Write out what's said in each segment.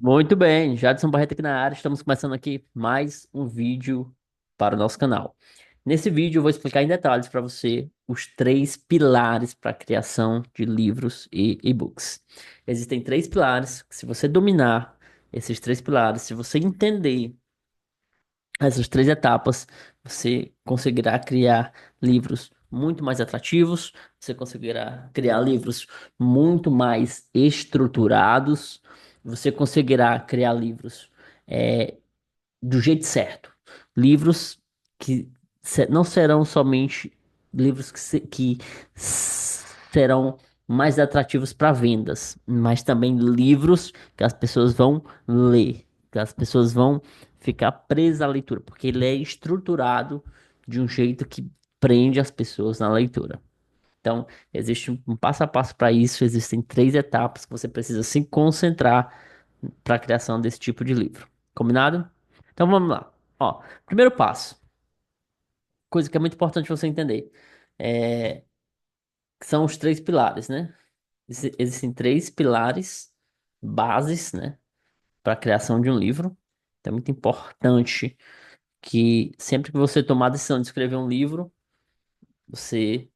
Muito bem, Jadson Barreto aqui na área. Estamos começando aqui mais um vídeo para o nosso canal. Nesse vídeo eu vou explicar em detalhes para você os três pilares para a criação de livros e e-books. Existem três pilares que, se você dominar esses três pilares, se você entender essas três etapas, você conseguirá criar livros muito mais atrativos, você conseguirá criar livros muito mais estruturados, você conseguirá criar livros do jeito certo. Livros que não serão somente livros que serão mais atrativos para vendas, mas também livros que as pessoas vão ler, que as pessoas vão ficar presas à leitura, porque ele é estruturado de um jeito que prende as pessoas na leitura. Então, existe um passo a passo para isso, existem três etapas que você precisa se concentrar para a criação desse tipo de livro. Combinado? Então vamos lá. Ó, primeiro passo, coisa que é muito importante você entender, é, que são os três pilares, né? Existem três pilares bases, né, para a criação de um livro. Então é muito importante que sempre que você tomar a decisão de escrever um livro, você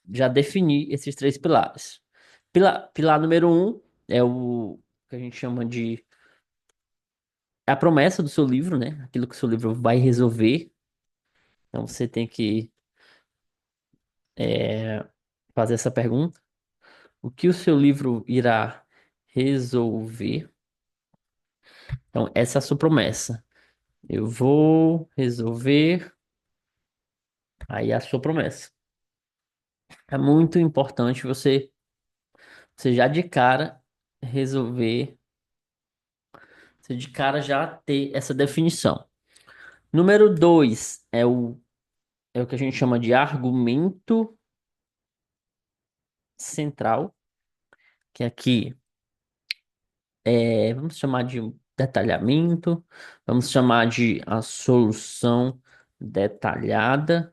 já definir esses três pilares. Pilar número um é o que a gente chama de a promessa do seu livro, né? Aquilo que o seu livro vai resolver. Então você tem que fazer essa pergunta. O que o seu livro irá resolver? Então, essa é a sua promessa. Eu vou resolver aí a sua promessa. É muito importante você já de cara resolver, você de cara já ter essa definição. Número dois é o que a gente chama de argumento central, que aqui vamos chamar de detalhamento, vamos chamar de a solução detalhada,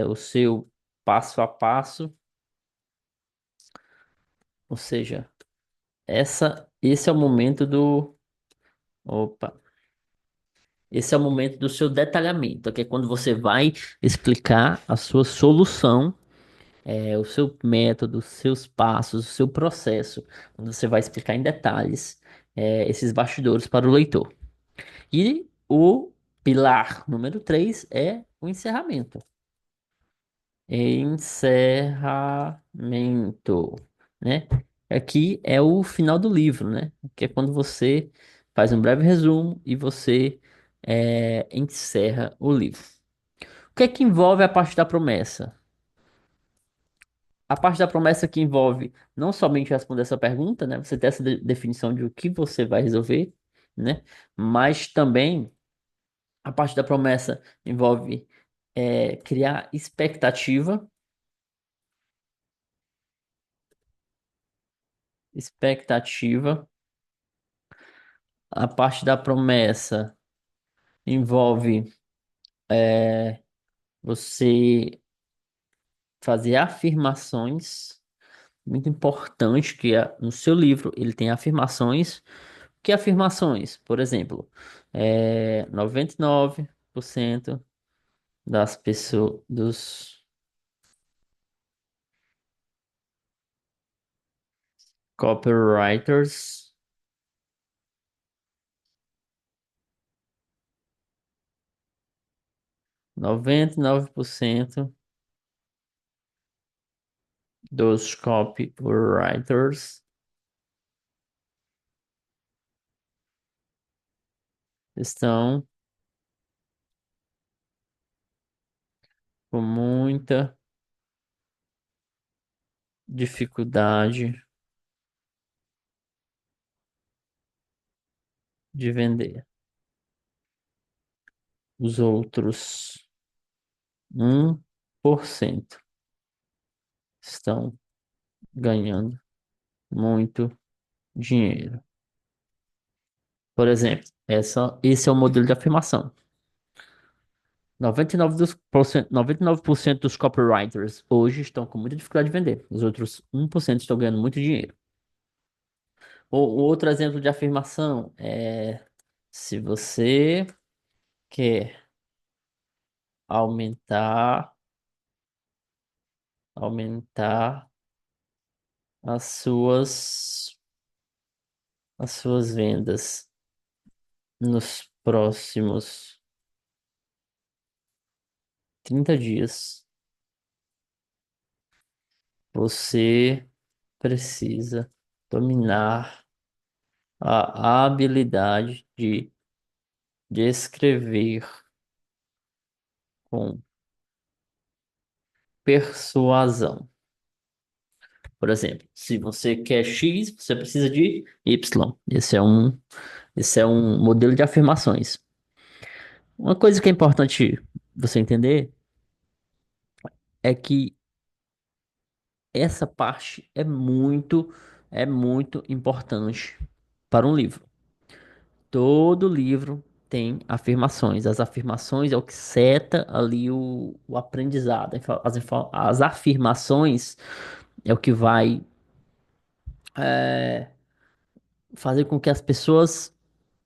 o seu passo a passo, ou seja, esse é o momento opa, esse é o momento do seu detalhamento, que é quando você vai explicar a sua solução, o seu método, os seus passos, o seu processo, quando você vai explicar em detalhes, esses bastidores para o leitor. E o pilar número 3 é o encerramento. Encerramento, né? Aqui é o final do livro, né? Que é quando você faz um breve resumo e você encerra o livro. O que é que envolve a parte da promessa? A parte da promessa que envolve não somente responder essa pergunta, né? Você ter essa definição de o que você vai resolver, né? Mas também a parte da promessa envolve criar expectativa. Expectativa. A parte da promessa envolve você fazer afirmações. Muito importante que no seu livro ele tem afirmações. Que afirmações? Por exemplo, 99% das pessoas, dos copywriters, 99% dos copywriters estão com muita dificuldade de vender. Os outros 1% estão ganhando muito dinheiro. Por exemplo, esse é o modelo de afirmação. 99% dos copywriters hoje estão com muita dificuldade de vender. Os outros 1% estão ganhando muito dinheiro. Outro exemplo de afirmação é: se você quer aumentar, aumentar as as suas vendas nos próximos 30 dias, você precisa dominar a habilidade de escrever com persuasão. Por exemplo, se você quer X, você precisa de Y. Esse é um modelo de afirmações. Uma coisa que é importante você entender é que essa parte é muito importante para um livro. Todo livro tem afirmações. As afirmações é o que seta ali o aprendizado. As afirmações é o que vai fazer com que as pessoas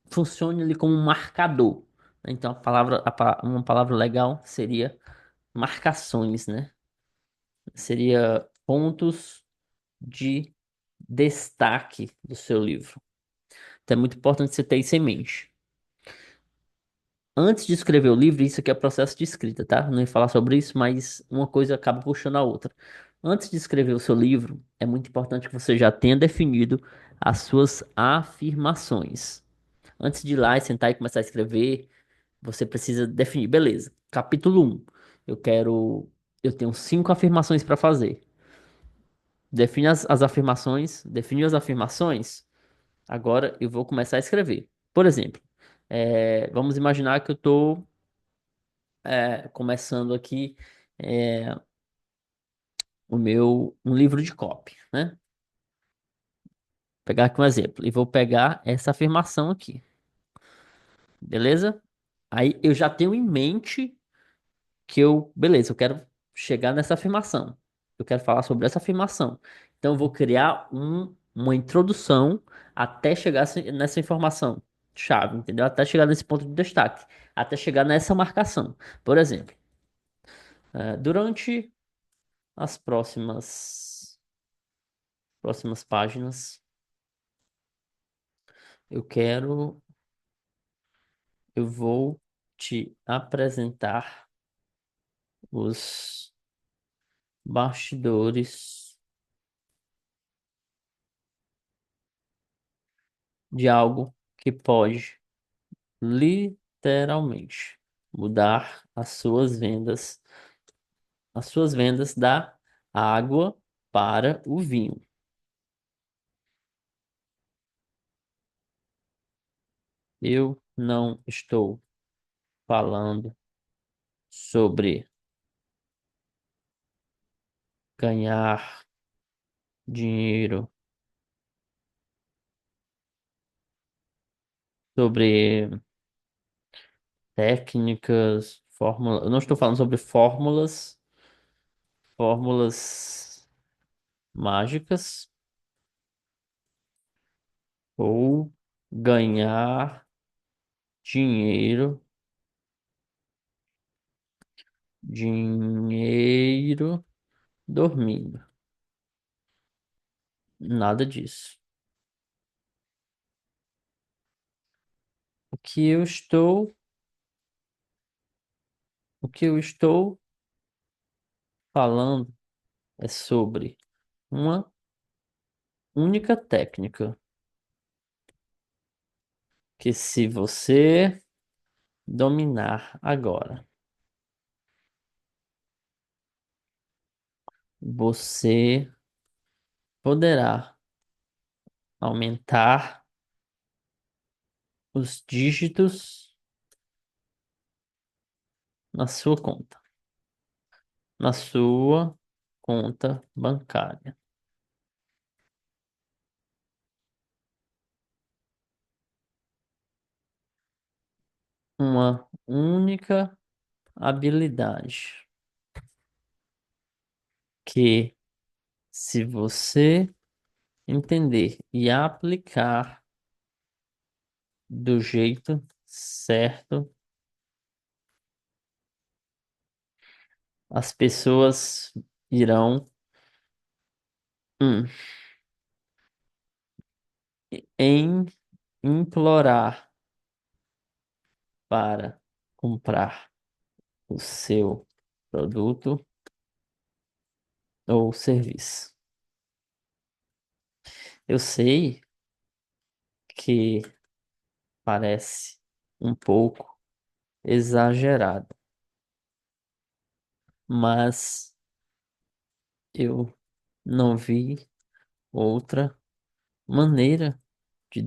funcionem ali como um marcador. Então, uma palavra legal seria marcações, né? Seria pontos de destaque do seu livro. Então, é muito importante você ter isso em mente. Antes de escrever o livro, isso aqui é processo de escrita, tá? Não ia falar sobre isso, mas uma coisa acaba puxando a outra. Antes de escrever o seu livro, é muito importante que você já tenha definido as suas afirmações. Antes de ir lá e sentar e começar a escrever, você precisa definir, beleza. Capítulo um, eu quero, eu tenho 5 afirmações para fazer. Define as afirmações, define as afirmações. Agora eu vou começar a escrever. Por exemplo, vamos imaginar que eu estou começando aqui é, um livro de copy, né? Pegar aqui um exemplo e vou pegar essa afirmação aqui, beleza? Aí eu já tenho em mente beleza, eu quero chegar nessa afirmação. Eu quero falar sobre essa afirmação. Então eu vou criar uma introdução até chegar nessa informação chave, entendeu? Até chegar nesse ponto de destaque, até chegar nessa marcação. Por exemplo, durante as próximas páginas, eu quero, eu vou te apresentar os bastidores de algo que pode literalmente mudar as suas vendas da água para o vinho. Eu não estou falando sobre ganhar dinheiro, sobre técnicas, fórmula. Eu não estou falando sobre fórmulas mágicas ou ganhar dinheiro, dinheiro dormindo. Nada disso. O que eu estou, o que eu estou falando é sobre uma única técnica que se você dominar agora, você poderá aumentar os dígitos na sua conta, na sua conta bancária. Uma única habilidade que, se você entender e aplicar do jeito certo, as pessoas irão hum, em implorar para comprar o seu produto ou serviço. Eu sei que parece um pouco exagerado, mas eu não vi outra maneira de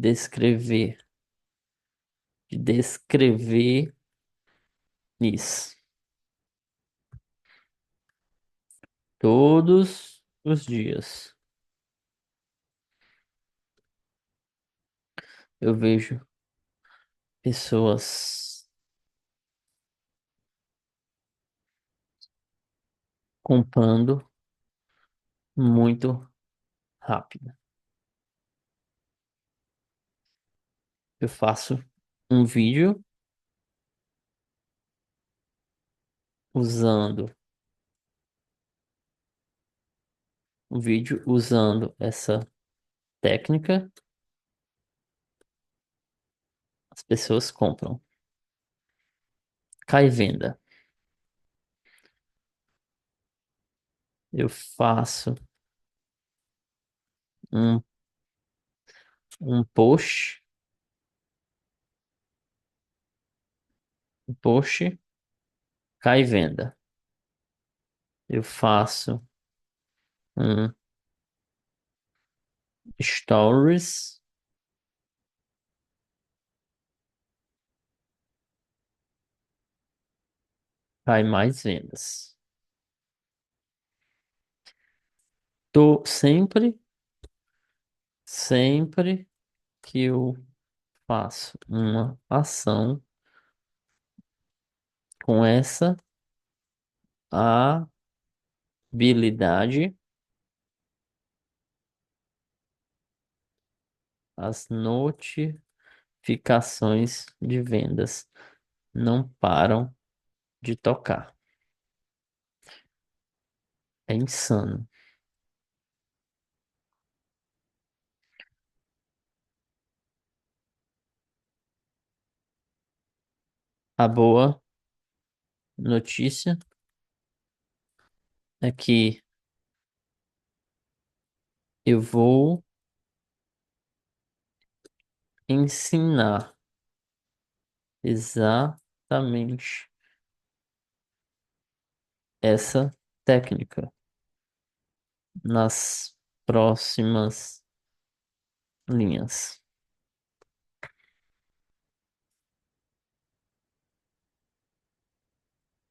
descrever isso. Todos os dias eu vejo pessoas comprando muito rápido. Eu faço um vídeo usando essa técnica, as pessoas compram. Cai venda. Eu faço um, um post, cai venda. Eu faço um stories, cai mais vendas. Tô sempre que eu faço uma ação com essa habilidade, as notificações de vendas não param de tocar. É insano. A boa notícia é que eu vou ensinar exatamente essa técnica nas próximas linhas.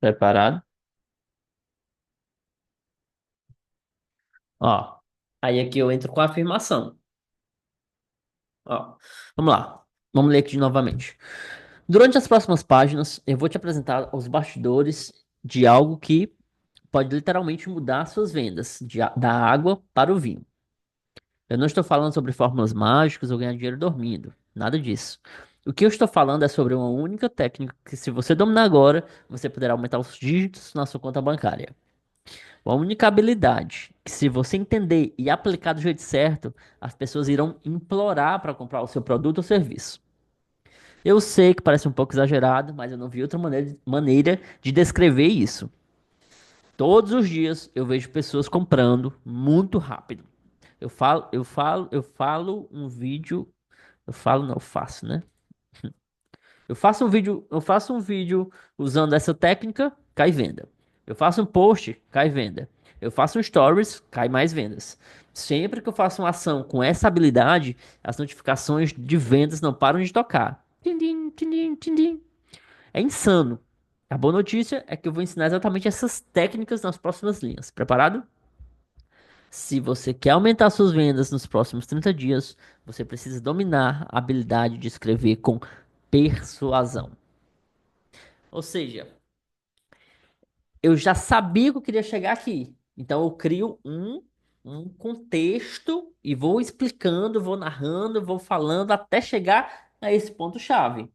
Preparado? Ó, aí aqui eu entro com a afirmação. Ó, vamos lá. Vamos ler aqui novamente. Durante as próximas páginas, eu vou te apresentar os bastidores de algo que pode literalmente mudar suas vendas, da água para o vinho. Eu não estou falando sobre fórmulas mágicas ou ganhar dinheiro dormindo. Nada disso. O que eu estou falando é sobre uma única técnica que, se você dominar agora, você poderá aumentar os dígitos na sua conta bancária. Uma única habilidade que, se você entender e aplicar do jeito certo, as pessoas irão implorar para comprar o seu produto ou serviço. Eu sei que parece um pouco exagerado, mas eu não vi outra maneira de descrever isso. Todos os dias eu vejo pessoas comprando muito rápido. Eu falo um vídeo. Eu falo, não, eu faço, né? Eu faço um vídeo usando essa técnica, cai venda. Eu faço um post, cai venda. Eu faço um stories, cai mais vendas. Sempre que eu faço uma ação com essa habilidade, as notificações de vendas não param de tocar. Tim, tim, tim, tim. É insano. A boa notícia é que eu vou ensinar exatamente essas técnicas nas próximas linhas. Preparado? Se você quer aumentar suas vendas nos próximos 30 dias, você precisa dominar a habilidade de escrever com persuasão. Ou seja, eu já sabia que eu queria chegar aqui. Então eu crio um. um contexto e vou explicando, vou narrando, vou falando até chegar a esse ponto-chave.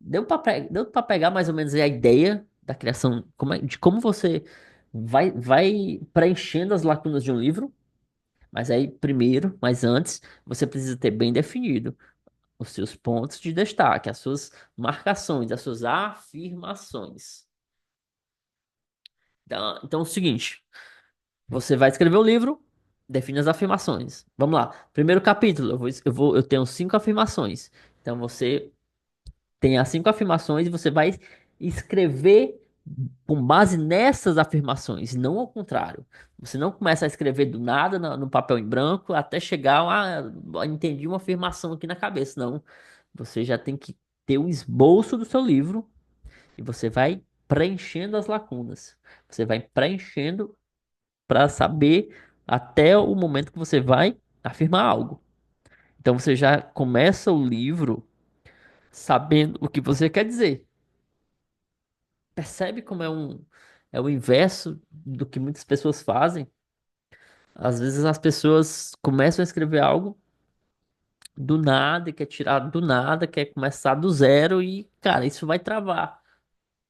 Deu para pegar mais ou menos a ideia da criação, de como você vai preenchendo as lacunas de um livro, mas aí primeiro, mas antes, você precisa ter bem definido os seus pontos de destaque, as suas marcações, as suas afirmações. Então é o seguinte, você vai escrever o livro, define as afirmações. Vamos lá. Primeiro capítulo, eu tenho 5 afirmações. Então você tem as 5 afirmações e você vai escrever com base nessas afirmações, não ao contrário. Você não começa a escrever do nada no papel em branco até chegar a entendi uma afirmação aqui na cabeça. Não. Você já tem que ter o esboço do seu livro e você vai preenchendo as lacunas. Você vai preenchendo para saber até o momento que você vai afirmar algo. Então você já começa o livro sabendo o que você quer dizer. Percebe como é o inverso do que muitas pessoas fazem? Às vezes as pessoas começam a escrever algo do nada, e quer tirar do nada, quer começar do zero e, cara, isso vai travar.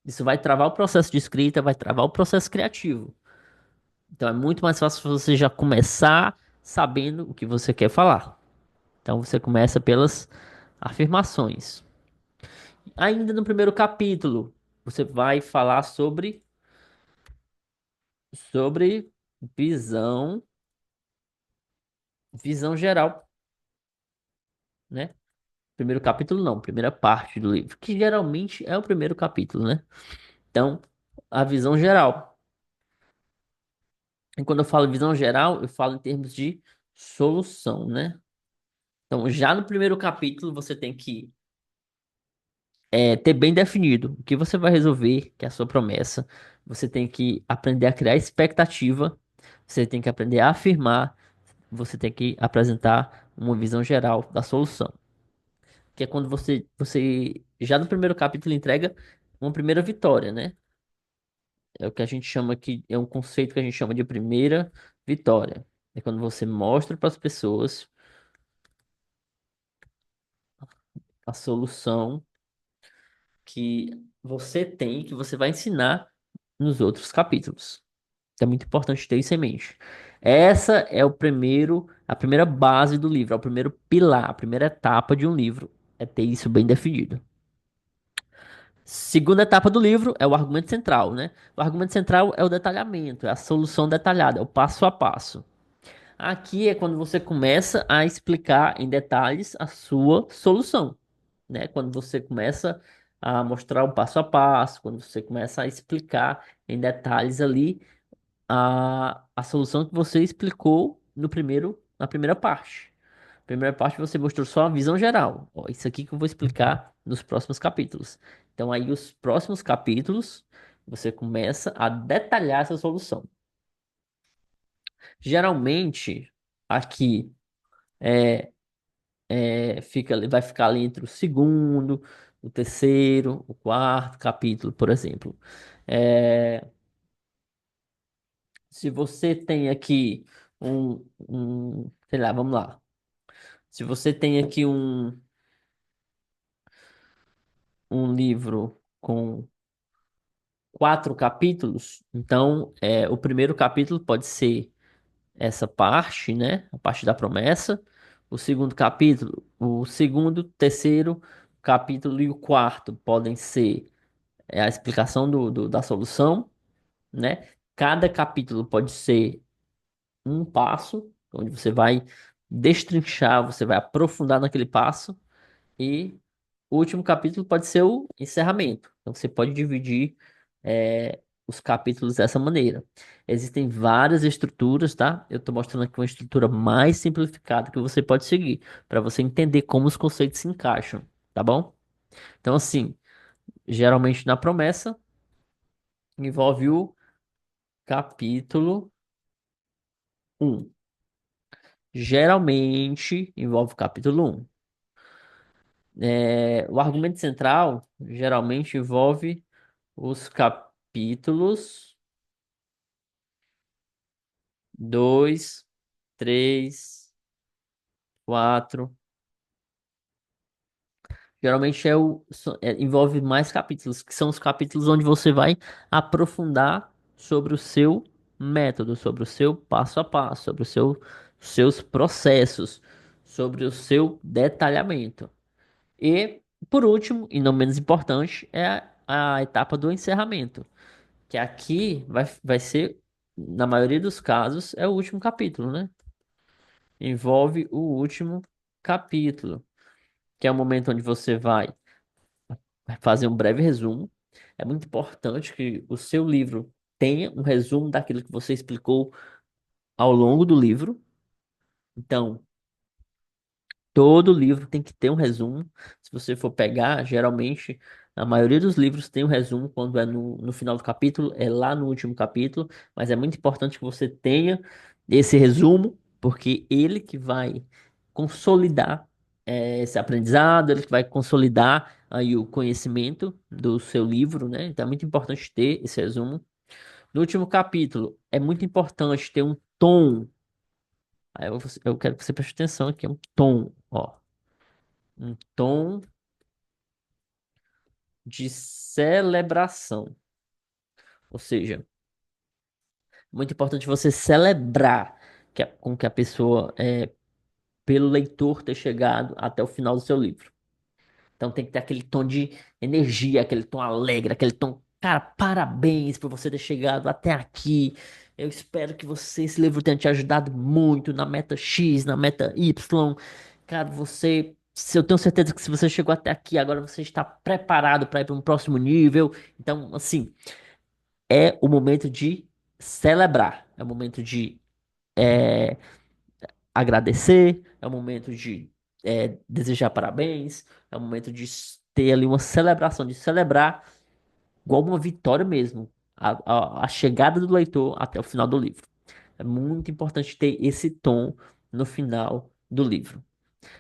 Isso vai travar o processo de escrita, vai travar o processo criativo. Então é muito mais fácil você já começar sabendo o que você quer falar. Então você começa pelas afirmações. Ainda no primeiro capítulo, você vai falar sobre visão, visão geral, né? Primeiro capítulo não, primeira parte do livro, que geralmente é o primeiro capítulo, né? Então, a visão geral. E quando eu falo visão geral, eu falo em termos de solução, né? Então, já no primeiro capítulo, você tem que ter bem definido o que você vai resolver, que é a sua promessa. Você tem que aprender a criar expectativa. Você tem que aprender a afirmar. Você tem que apresentar uma visão geral da solução. Que é quando você já no primeiro capítulo entrega uma primeira vitória, né? É o que a gente chama aqui, é um conceito que a gente chama de primeira vitória. É quando você mostra para as pessoas a solução que você tem, que você vai ensinar nos outros capítulos. Então é muito importante ter isso em mente. Essa é a primeira base do livro, é o primeiro pilar, a primeira etapa de um livro, é ter isso bem definido. Segunda etapa do livro é o argumento central, né? O argumento central é o detalhamento, é a solução detalhada, é o passo a passo. Aqui é quando você começa a explicar em detalhes a sua solução, né? Quando você começa a mostrar o passo a passo, quando você começa a explicar em detalhes ali a solução que você explicou na primeira parte. Primeira parte você mostrou só a visão geral. Ó, isso aqui que eu vou explicar nos próximos capítulos. Então aí os próximos capítulos você começa a detalhar essa solução. Geralmente aqui vai ficar ali entre o segundo, o terceiro, o quarto capítulo, por exemplo. É, se você tem aqui sei lá, vamos lá. Se você tem aqui um livro com 4 capítulos, então o primeiro capítulo pode ser essa parte, né? A parte da promessa. O segundo capítulo, o segundo, terceiro capítulo e o quarto podem ser a explicação da solução, né? Cada capítulo pode ser um passo, onde você vai destrinchar, você vai aprofundar naquele passo. E o último capítulo pode ser o encerramento. Então você pode dividir os capítulos dessa maneira. Existem várias estruturas, tá? Eu estou mostrando aqui uma estrutura mais simplificada que você pode seguir, para você entender como os conceitos se encaixam, tá bom? Então, assim, geralmente na promessa envolve o capítulo 1. Geralmente envolve o capítulo 1. O argumento central geralmente envolve os capítulos dois, três, quatro. Geralmente envolve mais capítulos, que são os capítulos onde você vai aprofundar sobre o seu método, sobre o seu passo a passo, sobre seus processos, sobre o seu detalhamento. E, por último, e não menos importante, é a etapa do encerramento, que aqui vai ser, na maioria dos casos, é o último capítulo, né? Envolve o último capítulo, que é o momento onde você vai fazer um breve resumo. É muito importante que o seu livro tenha um resumo daquilo que você explicou ao longo do livro. Então, todo livro tem que ter um resumo. Se você for pegar, geralmente, a maioria dos livros tem um resumo quando é no final do capítulo, é lá no último capítulo, mas é muito importante que você tenha esse resumo, porque ele que vai consolidar esse aprendizado, ele que vai consolidar aí o conhecimento do seu livro, né? Então é muito importante ter esse resumo. No último capítulo, é muito importante ter um tom. Aí eu quero que você preste atenção aqui, é um tom, ó. Um tom de celebração. Ou seja, é muito importante você celebrar com que a pessoa, pelo leitor ter chegado até o final do seu livro. Então tem que ter aquele tom de energia, aquele tom alegre, aquele tom, cara, parabéns por você ter chegado até aqui. Eu espero que esse livro tenha te ajudado muito na meta X, na meta Y. Cara, se eu tenho certeza que se você chegou até aqui, agora você está preparado para ir para um próximo nível. Então, assim, é o momento de celebrar, é o momento de agradecer, é o momento de desejar parabéns, é o momento de ter ali uma celebração, de celebrar igual uma vitória mesmo, a chegada do leitor até o final do livro. É muito importante ter esse tom no final do livro.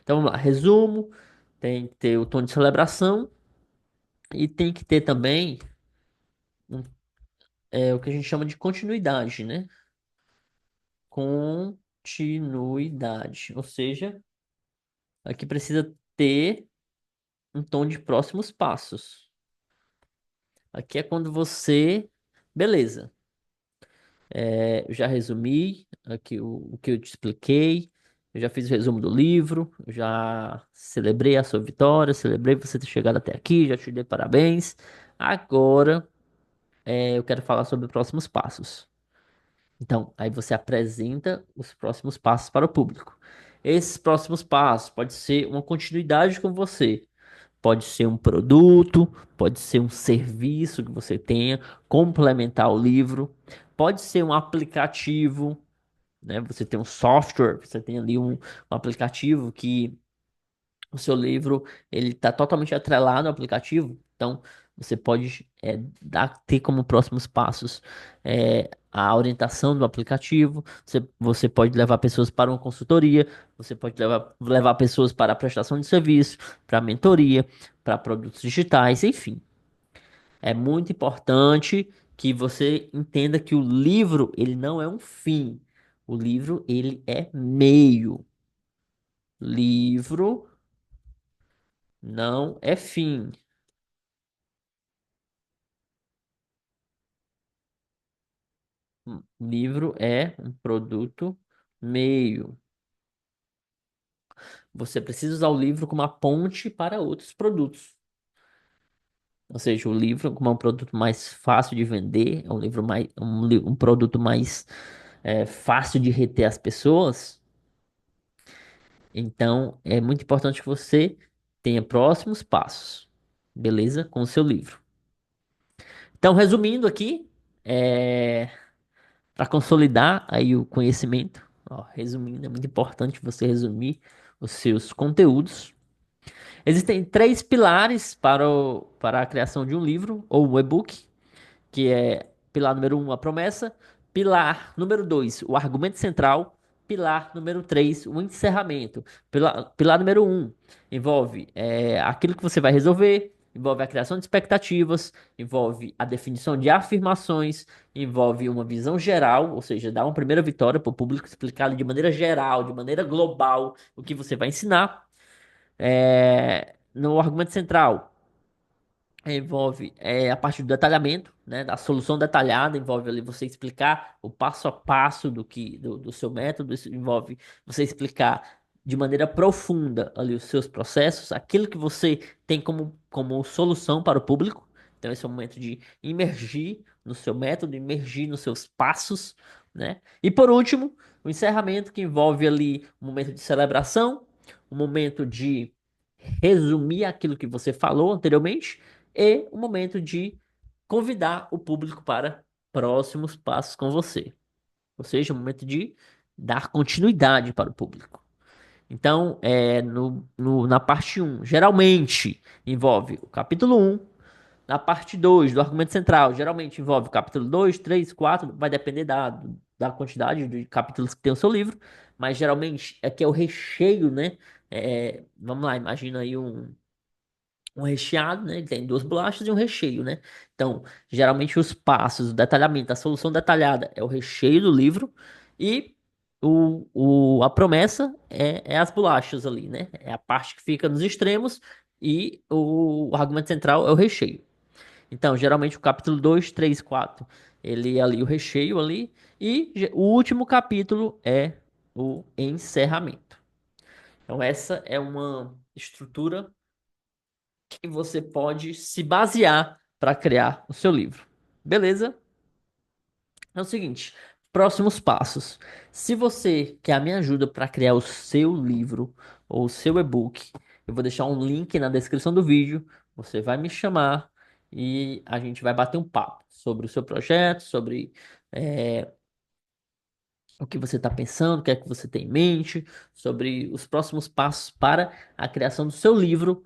Então vamos lá, resumo, tem que ter o tom de celebração e tem que ter também um- o que a gente chama de continuidade, né? Continuidade, ou seja, aqui precisa ter um tom de próximos passos. Aqui é quando você, beleza, eu já resumi aqui o que eu te expliquei, eu já fiz o resumo do livro, eu já celebrei a sua vitória, celebrei você ter chegado até aqui, já te dei parabéns. Agora, eu quero falar sobre os próximos passos. Então, aí você apresenta os próximos passos para o público. Esses próximos passos pode ser uma continuidade com você. Pode ser um produto, pode ser um serviço que você tenha, complementar o livro, pode ser um aplicativo, né? Você tem um software, você tem ali um aplicativo que o seu livro ele está totalmente atrelado ao aplicativo, então você pode ter como próximos passos a orientação do aplicativo, você pode levar pessoas para uma consultoria, você pode levar pessoas para a prestação de serviço, para mentoria, para produtos digitais, enfim. É muito importante que você entenda que o livro ele não é um fim, o livro ele é meio. Livro não é fim. Livro é um produto meio. Você precisa usar o livro como uma ponte para outros produtos. Ou seja, o livro, como é um produto mais fácil de vender, é um livro mais, um produto mais fácil de reter as pessoas. Então, é muito importante que você tenha próximos passos, beleza? Com o seu livro. Então, resumindo aqui, para consolidar aí o conhecimento, ó, resumindo, é muito importante você resumir os seus conteúdos. Existem três pilares para a criação de um livro ou um e-book, que é pilar número um, a promessa, pilar número dois, o argumento central, pilar número três, o encerramento. Pilar número um envolve aquilo que você vai resolver, envolve a criação de expectativas, envolve a definição de afirmações, envolve uma visão geral, ou seja, dar uma primeira vitória para o público, explicar ali de maneira geral, de maneira global, o que você vai ensinar. No argumento central, envolve a parte do detalhamento, né, da solução detalhada, envolve ali você explicar o passo a passo do seu método, isso envolve você explicar de maneira profunda ali os seus processos, aquilo que você tem como solução para o público. Então, esse é o momento de imergir no seu método, imergir nos seus passos, né? E por último, o encerramento que envolve ali um momento de celebração, um momento de resumir aquilo que você falou anteriormente e o momento de convidar o público para próximos passos com você. Ou seja, o momento de dar continuidade para o público. Então, na parte um geralmente envolve o capítulo um. Na parte 2 do argumento central, geralmente envolve o capítulo 2, 3, 4, vai depender da quantidade de capítulos que tem o seu livro, mas geralmente aqui é o recheio, né? Vamos lá, imagina aí um recheado, né? Ele tem duas bolachas e um recheio, né? Então, geralmente os passos, o detalhamento, a solução detalhada é o recheio do livro e a promessa é as bolachas ali, né? É a parte que fica nos extremos e o argumento central é o recheio. Então, geralmente o capítulo 2, 3, 4, ele é ali o recheio ali e o último capítulo é o encerramento. Então, essa é uma estrutura que você pode se basear para criar o seu livro. Beleza? É o seguinte, próximos passos. Se você quer a minha ajuda para criar o seu livro ou o seu e-book, eu vou deixar um link na descrição do vídeo. Você vai me chamar e a gente vai bater um papo sobre o seu projeto, sobre o que você está pensando, o que é que você tem em mente, sobre os próximos passos para a criação do seu livro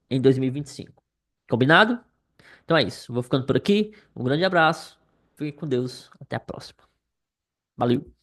em 2025. Combinado? Então é isso. Vou ficando por aqui. Um grande abraço. Fique com Deus. Até a próxima. Valeu.